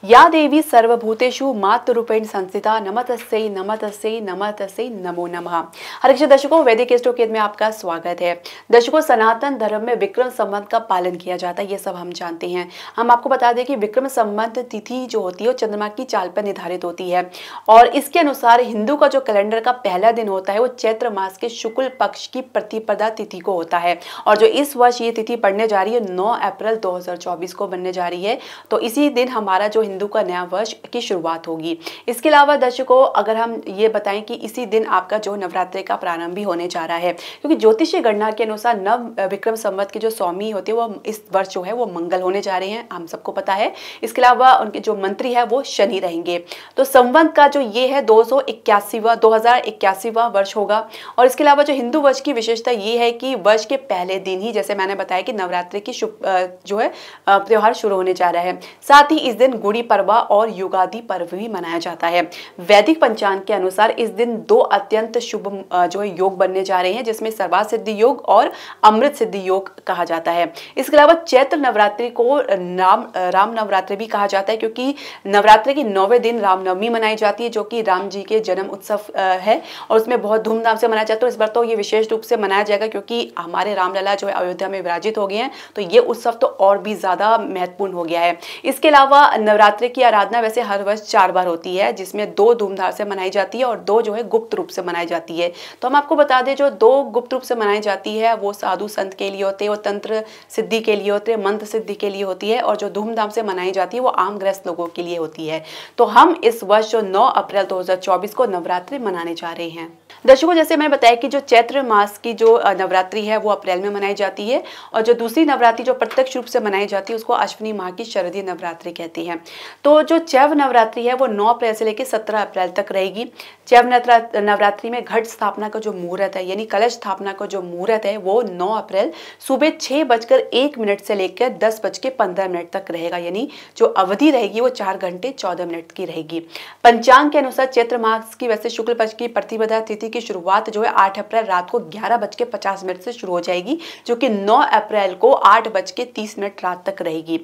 या देवी सर्वभूतेषु मातृरूपेण संस्थिता नमस्तस्यै नमस्तस्यै नमस्तस्यै नमो नमः। हरे दर्शकों, वैदिक एस्ट्रोकेद में आपका स्वागत है। दर्शकों, सनातन धर्म में विक्रम संवत का पालन किया जाता है, ये सब हम जानते हैं। हम आपको बता दें कि विक्रम संवत तिथि जो होती है वो चंद्रमा की चाल पर निर्धारित होती है और इसके अनुसार हिंदू का जो कैलेंडर का पहला दिन होता है वो चैत्र मास के शुक्ल पक्ष की प्रतिपदा तिथि को होता है और जो इस वर्ष ये तिथि पड़ने जा रही है 9 अप्रैल 2024 को बनने जा रही है। तो इसी दिन हमारा जो हिंदू का नया वर्ष की शुरुआत होगी। इसके अलावा दर्शकों, अगर हम ये बताएं कि इसी दिन आपका जो नवरात्रि का प्रारंभ भी होने जा रहा है, क्योंकि ज्योतिषीय गणना के अनुसार नव विक्रम संवत के जो स्वामी होते हैं वो इस वर्ष जो है वो मंगल होने जा रहे हैं, हम सबको पता है। इसके अलावा उनके जो मंत्री है वो शनि रहेंगे। तो संवत का जो ये है 2081वां वर्ष होगा। और इसके अलावा जो हिंदू वर्ष की विशेषता ये है कि वर्ष के पहले दिन ही, जैसे मैंने बताया कि नवरात्रि की जो है त्योहार शुरू होने जा रहा है। साथ ही इस दिन गुड़ी पड़वा और युगादि पर्व भी मनाया जाता है। वैदिक पंचांग के अनुसार इस दिन 2 अत्यंत शुभ जो है योग बनने जा रहे हैं, जिसमें सर्वार्थ सिद्धि योग और अमृत सिद्धि योग कहा जाता है। इसके अलावा चैत्र नवरात्रि को राम नवरात्रि भी कहा जाता है, क्योंकि नवरात्रि के 9वें दिन रामनवमी मनाई जाती है, जो कि राम जी के जन्म उत्सव है और उसमें बहुत धूमधाम से मनाया जाता है। इस बार तो ये विशेष रूप से मनाया जाएगा क्योंकि हमारे रामलला जो है अयोध्या में विराजित हो गए हैं, तो ये उत्सव तो और भी ज्यादा महत्वपूर्ण हो गया है। इसके अलावा नवरात्रि की आराधना वैसे हर वर्ष 4 बार होती है, जिसमें 2 धूमधाम से मनाई जाती है और 2 जो है गुप्त रूप से मनाई जाती है। तो हम आपको बता दें, जो 2 गुप्त रूप से मनाई जाती है वो साधु संत के लिए होते हैं, वो तंत्र सिद्धि के लिए होते हैं, मंत्र सिद्धि के लिए होती है, और जो धूमधाम से मनाई जाती है वो आम गृहस्थ लोगों के लिए होती है। तो हम इस वर्ष जो 9 अप्रैल 2024 को नवरात्रि मनाने जा रहे हैं। दर्शकों, जैसे मैंने बताया कि जो चैत्र मास की जो नवरात्रि है वो अप्रैल में मनाई जाती है और जो दूसरी नवरात्रि जो प्रत्यक्ष रूप से मनाई जाती है उसको अश्विनी माह की शरदीय नवरात्रि कहती हैं। तो जो चैव नवरात्रि है वो 9 अप्रैल से लेकर 17 अप्रैल तक रहेगी। चैव नवरात्रि में घट स्थापना का जो मुहूर्त है, यानी कलश स्थापना का जो मुहूर्त है, वो 9 अप्रैल सुबह 6:01 से लेकर 10:15 तक रहेगा, यानी जो अवधि रहेगी वो 4 घंटे 14 मिनट की रहेगी। पंचांग के अनुसार चैत्र मास की वैसे शुक्ल पक्ष की प्रतिपदा तिथि की शुरुआत जो है 8 अप्रैल रात को 11:50 से शुरू हो जाएगी, जो कि 9 अप्रैल को 8:30 रात तक रहेगी,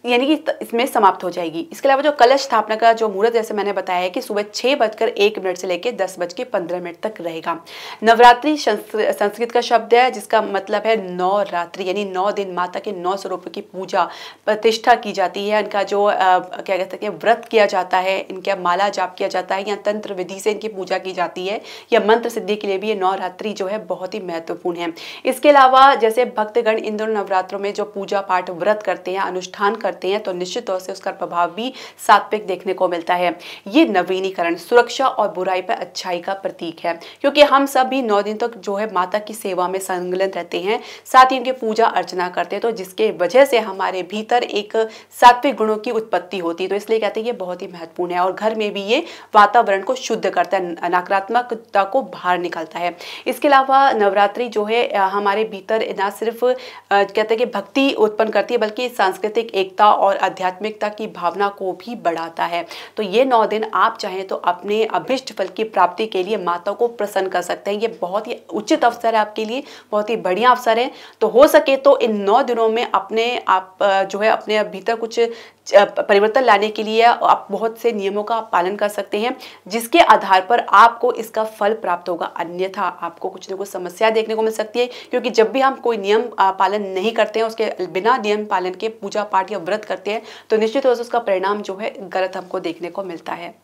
यानी कि इसमें समाप्त हो जाएगी। इसके अलावा जो कलश स्थापना का जो मुहूर्त, जैसे मैंने बताया है कि सुबह 6:01 से लेकर 10:15 तक रहेगा। नवरात्रि संस्कृत का शब्द है जिसका मतलब है 9 रात्रि, यानी 9 दिन माता के 9 स्वरूपों की पूजा प्रतिष्ठा की जाती है। इनका जो क्या कहते हैं व्रत किया जाता है, इनका माला जाप किया जाता है या तंत्र विधि से इनकी पूजा की जाती है, या मंत्र सिद्धि के लिए भी ये 9 रात्रि जो है बहुत ही महत्वपूर्ण है। इसके अलावा जैसे भक्तगण इन दोनों नवरात्रों में जो पूजा पाठ व्रत करते हैं, अनुष्ठान करते हैं, तो निश्चित तौर से उसका प्रभाव भी सात्विक देखने को मिलता है। ये नवीनीकरण, सुरक्षा और बुराई पर अच्छाई का प्रतीक है, क्योंकि हम सभी 9 दिन तक जो है माता की सेवा में संलग्न रहते हैं, साथ ही उनकी पूजा अर्चना करते हैं, तो जिसके वजह से हमारे भीतर एक सात्विक गुणों की उत्पत्ति होती है। तो इसलिए कहते हैं ये बहुत ही महत्वपूर्ण है और घर में भी ये वातावरण को शुद्ध करता है, नकारात्मकता को बाहर निकालता है। इसके अलावा नवरात्रि जो है हमारे भीतर न सिर्फ कहते हैं कि भक्ति उत्पन्न करती है, बल्कि सांस्कृतिक एकता और आध्यात्मिकता की भावना को भी बढ़ाता है। तो ये 9 दिन आप चाहें तो अपने अभिष्ट फल की प्राप्ति के लिए माता को प्रसन्न कर सकते हैं। ये बहुत ही उचित अवसर है आपके लिए, बहुत ही बढ़िया अवसर है। तो हो सके तो इन 9 दिनों में अपने आप जो है अपने भीतर कुछ परिवर्तन लाने के लिए आप बहुत से नियमों का पालन कर सकते हैं, जिसके आधार पर आपको इसका फल प्राप्त होगा। अन्यथा आपको कुछ न कुछ समस्या देखने को मिल सकती है, क्योंकि जब भी हम कोई नियम पालन नहीं करते हैं, उसके बिना नियम पालन के पूजा पाठ या व्रत करते हैं, तो निश्चित रूप से उसका परिणाम जो है गलत हमको देखने को मिलता है।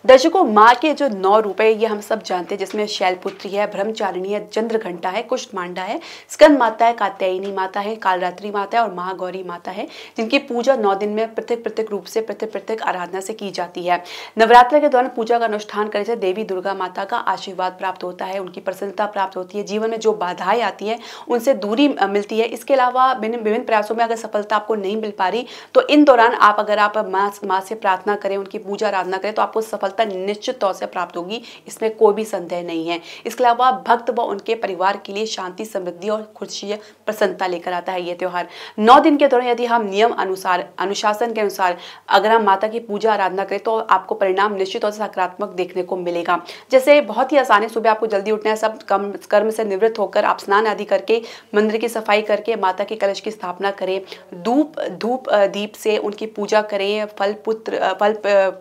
दर्शकों, माँ के जो 9 रूप है ये हम सब जानते हैं, जिसमें शैलपुत्री है, ब्रह्मचारिणी है, चंद्रघंटा है, कुष्ठमांडा है, स्कंद माता है, कात्यायनी माता है, कालरात्रि माता है और महागौरी माता है, जिनकी पूजा 9 दिन में पृथक रूप से पृथक आराधना से की जाती है। नवरात्र के दौरान पूजा का अनुष्ठान करने से देवी दुर्गा माता का आशीर्वाद प्राप्त होता है, उनकी प्रसन्नता प्राप्त होती है, जीवन में जो बाधाएं आती है उनसे दूरी मिलती है। इसके अलावा विभिन्न प्रयासों में अगर सफलता आपको नहीं मिल पा रही, तो इन दौरान अगर आप माँ से प्रार्थना करें, उनकी पूजा आराधना करें, तो आपको सफलता निश्चित तौर से प्राप्त होगी, इसमें कोई भी संदेह नहीं है। इसके अलावा भक्त व उनके परिवार के लिए शांति, समृद्धि और खुशी, प्रसन्नता लेकर आता है ये त्योहार। 9 दिन के दौरान यदि हम नियम अनुसार, अनुशासन के अनुसार अगर हम माता की पूजा आराधना करें तो आपको परिणाम निश्चित तौर से सकारात्मक देखने को मिलेगा। जैसे बहुत ही आसान है, सुबह आपको जल्दी उठना है, सब कर्म से निवृत्त होकर आप स्नान आदि करके मंदिर की सफाई करके माता के कलश की स्थापना करें, धूप दीप से उनकी पूजा करें, फल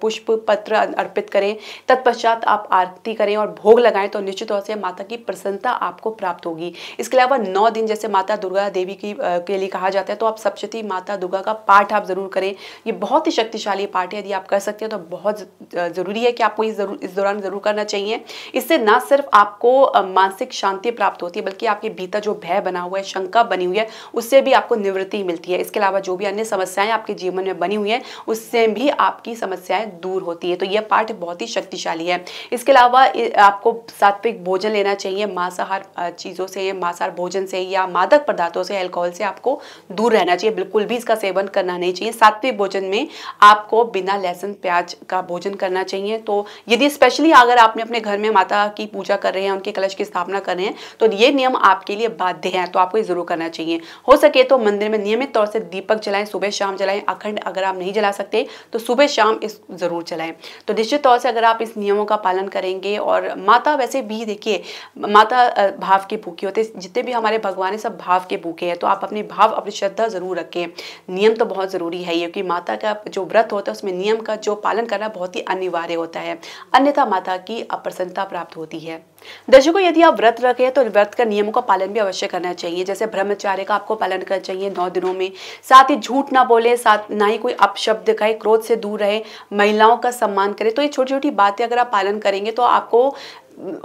पुष्प पत्र अर्पित करें, तत्पश्चात आप आरती करें और भोग लगाएं तो निश्चित तौर से माता की प्रसन्नता आपको प्राप्त होगी। इसके अलावा 9 दिन जैसे माता दुर्गा देवी के लिए कहा जाता है, तो आप सप्तशती माता दुर्गा का पाठ आप जरूर करें। ये बहुत ही शक्तिशाली पाठ है, यदि आप कर सकते हैं तो बहुत जरूरी है कि आपको इस दौरान जरूर करना चाहिए। इससे ना सिर्फ आपको मानसिक शांति प्राप्त होती है, बल्कि आपके भीतर जो भय बना हुआ है, शंका बनी हुई है, उससे भी आपको निवृत्ति मिलती है। इसके अलावा जो भी अन्य समस्याएं आपके जीवन में बनी हुई हैं, उससे भी आपकी समस्याएं दूर होती है। तो यह पाठ बहुत ही शक्तिशाली है। इसके अलावा आपको सात्विक भोजन लेना चाहिए, मांसाहार चीज़ों से, मांसाहार भोजन से या मादक पदार्थों से, अल्कोहल से आपको दूर रहना चाहिए, बिल्कुल भी इसका सेवन करना नहीं चाहिए। सात्विक भोजन में आपको बिना लहसुन प्याज का भोजन करना चाहिए। तो यदि स्पेशली अगर आपने अपने घर में माता की पूजा कर रहे हैं, उनके कलश की स्थापना कर रहे हैं, तो ये नियम आपके लिए बाध्य है, तो आपको ये जरूर करना चाहिए। हो सके तो मंदिर में नियमित तौर से दीपक जलाएं, सुबह शाम जलाएं। अखंड अगर आप नहीं जला सकते तो सुबह शाम इस जरूर जलाएं। तो निश्चित तौर से अगर आप इस नियमों का पालन करेंगे, और माता वैसे भी देखिए, माता भाव के भूखे होते, जितने भी हमारे भगवान है सब भाव के भूखे हैं। तो आप अपने भाव, अपनी श्रद्धा जरूर रखें। नियम तो बहुत जरूरी है, क्योंकि माता का जो व्रत होता है उसमें नियम का जो पालन करना बहुत ही अनिवार्य होता है, अन्यथा माता की अप्रसन्नता प्राप्त होती है। दर्शकों, यदि आप व्रत रखें तो व्रत का नियमों का पालन भी अवश्य करना चाहिए। जैसे ब्रह्मचार्य का आपको पालन करना चाहिए 9 दिनों में। साथ ही झूठ ना बोले, साथ ना ही कोई अपशब्द कहे, क्रोध से दूर रहे, महिलाओं का सम्मान करें। तो ये छोटी छोटी बातें अगर आप पालन करेंगे तो आपको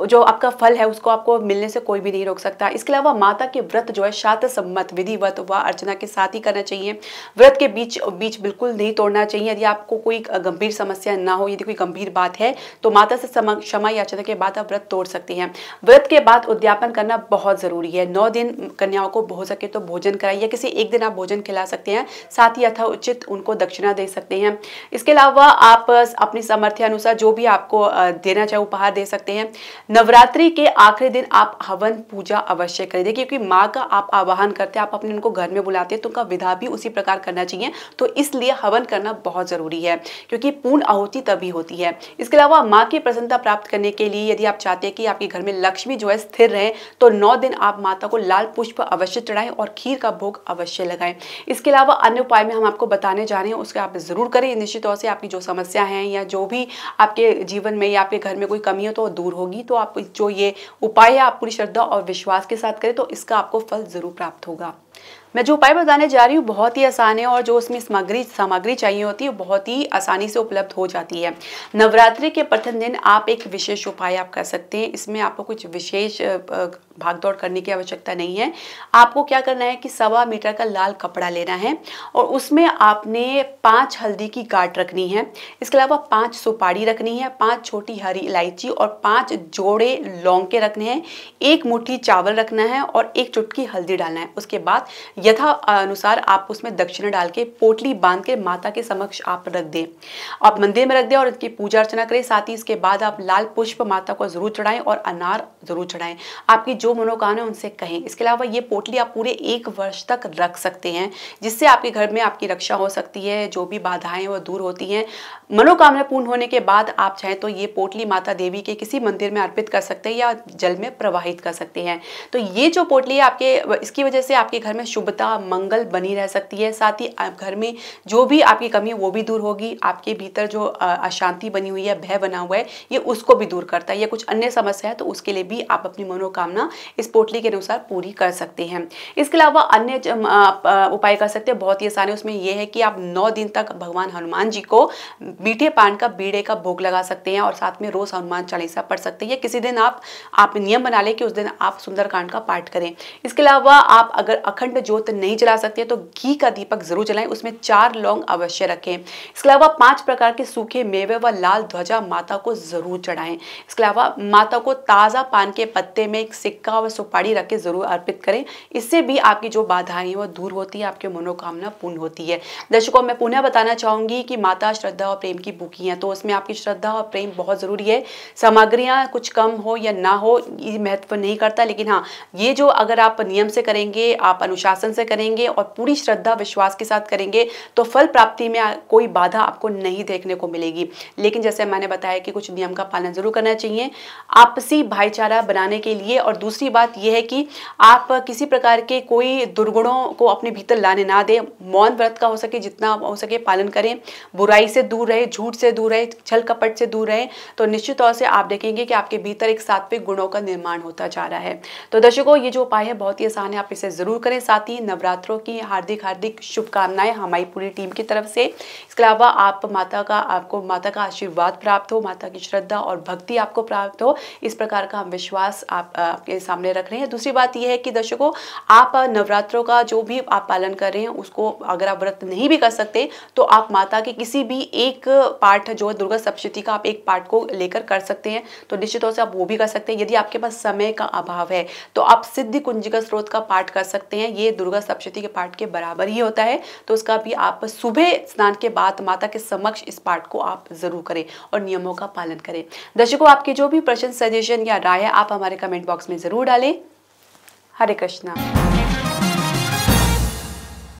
जो आपका फल है उसको आपको मिलने से कोई भी नहीं रोक सकता। इसके अलावा माता के व्रत जो है शास्त्र सम्मत विधिवत व अर्चना के साथ ही करना चाहिए। व्रत के बीच बिल्कुल नहीं तोड़ना चाहिए। यदि आपको कोई गंभीर समस्या ना हो, यदि कोई गंभीर बात है तो माता से क्षमा याचना के बाद आप व्रत तोड़ सकते हैं। व्रत के बाद उद्यापन करना बहुत जरूरी है। 9 दिन कन्याओं को हो सके तो भोजन कराइए, किसी एक दिन आप भोजन खिला सकते हैं, साथ ही यथोचित उनको दक्षिणा दे सकते हैं। इसके अलावा आप अपनी सामर्थ्य अनुसार जो भी आपको देना चाहे उपहार दे सकते हैं। नवरात्रि के आखिरी दिन आप हवन पूजा अवश्य करें। देखिए, क्योंकि माँ का आप आवाहन करते हैं, आप अपने उनको घर में बुलाते हैं, तो उनका विधा भी उसी प्रकार करना चाहिए। तो इसलिए हवन करना बहुत जरूरी है, क्योंकि पूर्ण आहुति तभी होती है। इसके अलावा माँ की प्रसन्नता प्राप्त करने के लिए यदि आप चाहते हैं कि आपके घर में लक्ष्मी जो है स्थिर रहे, तो 9 दिन आप माता को लाल पुष्प अवश्य चढ़ाएं और खीर का भोग अवश्य लगाएं। इसके अलावा अन्य उपाय में हम आपको बताने जा रहे हैं, उसके आप जरूर करें। निश्चित तौर से आपकी जो समस्या है या जो भी आपके जीवन में या आपके घर में कोई कमी हो तो दूर होगी। तो आप जो ये उपाय है आप पूरी श्रद्धा और विश्वास के साथ करें तो इसका आपको फल जरूर प्राप्त होगा। मैं जो उपाय बताने जा रही हूँ बहुत ही आसान है, और जो उसमें सामग्री चाहिए होती है बहुत ही आसानी से उपलब्ध हो जाती है। नवरात्रि के प्रथम दिन आप एक विशेष उपाय आप कर सकते हैं। इसमें आपको कुछ विशेष भागदौड़ करने की आवश्यकता नहीं है। आपको क्या करना है कि 1.25 मीटर का लाल कपड़ा लेना है और उसमें आपने 5 हल्दी की गांठ रखनी है। इसके अलावा 5 सुपारी रखनी है, 5 छोटी हरी इलायची और 5 जोड़े लौंग के रखने हैं, 1 मुट्ठी चावल रखना है और 1 चुटकी हल्दी डालना है। उसके बाद यथा अनुसार आप उसमें दक्षिणा डाल के पोटली बांध के माता के समक्ष आप रख दें। आप मंदिर में रख दें और उसकी पूजा अर्चना करें। साथ ही इसके बाद आप लाल पुष्प माता को जरूर चढ़ाएं और अनार जरूर चढ़ाएं। आपकी जो मनोकामना उनसे कहें। इसके अलावा ये पोटली आप पूरे 1 वर्ष तक रख सकते हैं, जिससे आपके घर में आपकी रक्षा हो सकती है, जो भी बाधाएं वो दूर होती हैं। मनोकामना पूर्ण होने के बाद आप चाहें तो ये पोटली माता देवी के किसी मंदिर में अर्पित कर सकते हैं या जल में प्रवाहित कर सकते हैं। तो ये जो पोटली है आपके, इसकी वजह से आपके घर में शुभता मंगल बनी रह सकती है। साथ ही घर में जो भी आपकी कमी है वो भी दूर होगी। आपके भीतर जो अशांति बनी हुई है, भय बना हुआ है, ये उसको भी दूर करता है। या कुछ अन्य समस्या है तो उसके लिए भी आप अपनी मनोकामना इस पोटली के अनुसार पूरी कर सकते हैं। इसके अलावा अन्य उपाय कर सकते हैं, बहुत ही आसान है। उसमें यह है कि आप 9 दिन तक भगवान हनुमान जी को मीठे पान का बीड़े का भोग लगा सकते हैं और साथ में रोज हनुमान चालीसा पढ़ सकते हैं। किसी दिन आप नियम बना लें कि उस दिन आप सुंदरकांड का पाठ करें। इसके अलावा आप अगर अखंड ज्योत नहीं जला सकते तो घी का दीपक जरूर जलाएं, उसमें 4 लौंग अवश्य रखें। इसके अलावा 5 प्रकार के सूखे मेवे व लाल ध्वजा माता को जरूर चढ़ाएं। इसके अलावा माता को ताज़ा पान के पत्ते में एक सिक्का व सुपारी रख के जरूर अर्पित करें। इससे भी आपकी जो बाधाएं हैं वो दूर होती है, आपकी मनोकामना पूर्ण होती है। दर्शकों, मैं पुनः बताना चाहूंगी कि माता श्रद्धा और प्रेम की भूखी है, तो उसमें आपकी श्रद्धा और प्रेम बहुत जरूरी है। सामग्रियां कुछ कम हो या ना हो ये महत्व नहीं करता, लेकिन हाँ, ये जो अगर आप नियम से करेंगे, आप अनुशासन से करेंगे और पूरी श्रद्धा विश्वास के साथ करेंगे तो फल प्राप्ति में कोई बाधा आपको नहीं देखने को मिलेगी। लेकिन जैसे मैंने बताया कि कुछ नियम का पालन जरूर करना चाहिए आपसी भाईचारा बनाने के लिए। और दूसरी बात यह है कि आप किसी प्रकार के कोई दुर्गुणों को अपने भीतर लाने ना दें। मौन व्रत का हो सके जितना हो सके पालन करें, बुराई से दूर रहे, झूठ से दूर रहे, छल कपट से दूर रहे, तो निश्चित तौर से आप देखेंगे कि आपके भीतर एक सात्विक गुणों का निर्माण होता जा रहा है। तो दर्शकों, ये जो उपाय है बहुत ही आसान है, आप इसे जरूर करें। साथ ही नवरात्रों की हार्दिक हार्दिक शुभकामनाएं हमारी पूरी टीम की तरफ से। इसके अलावा आपको माता का आशीर्वाद प्राप्त हो, माता की श्रद्धा और भक्ति आपको प्राप्त हो, इस प्रकार का हम विश्वास आपके सामने रख रहे हैं। दूसरी बात यह है कि दर्शकों, आप नवरात्रों का जो भी आप पालन कर रहे हैं उसको अगर आप व्रत नहीं भी कर सकते तो आप माता के किसी भी एक पाठ जो दुर्गा सप्तशती का आप एक पाठ को लेकर कर सकते हैं, तो निश्चित तौर से आप वो भी कर सकते हैं। यदि आपके पास समय का अभाव है तो आप सिद्धि कुंजिका स्त्रोत का पाठ कर सकते हैं, ये दुर्गा सप्तशती के पाठ के बराबर ही होता है। तो उसका भी आप सुबह स्नान के बाद माता के समक्ष इस पाठ को आप जरूर करें और नियमों का पालन करें। दर्शकों, आपके जो भी प्रश्न, सजेशन या राय है आप हमारे कमेंट बॉक्स में जरूर डालें। हरे कृष्णा।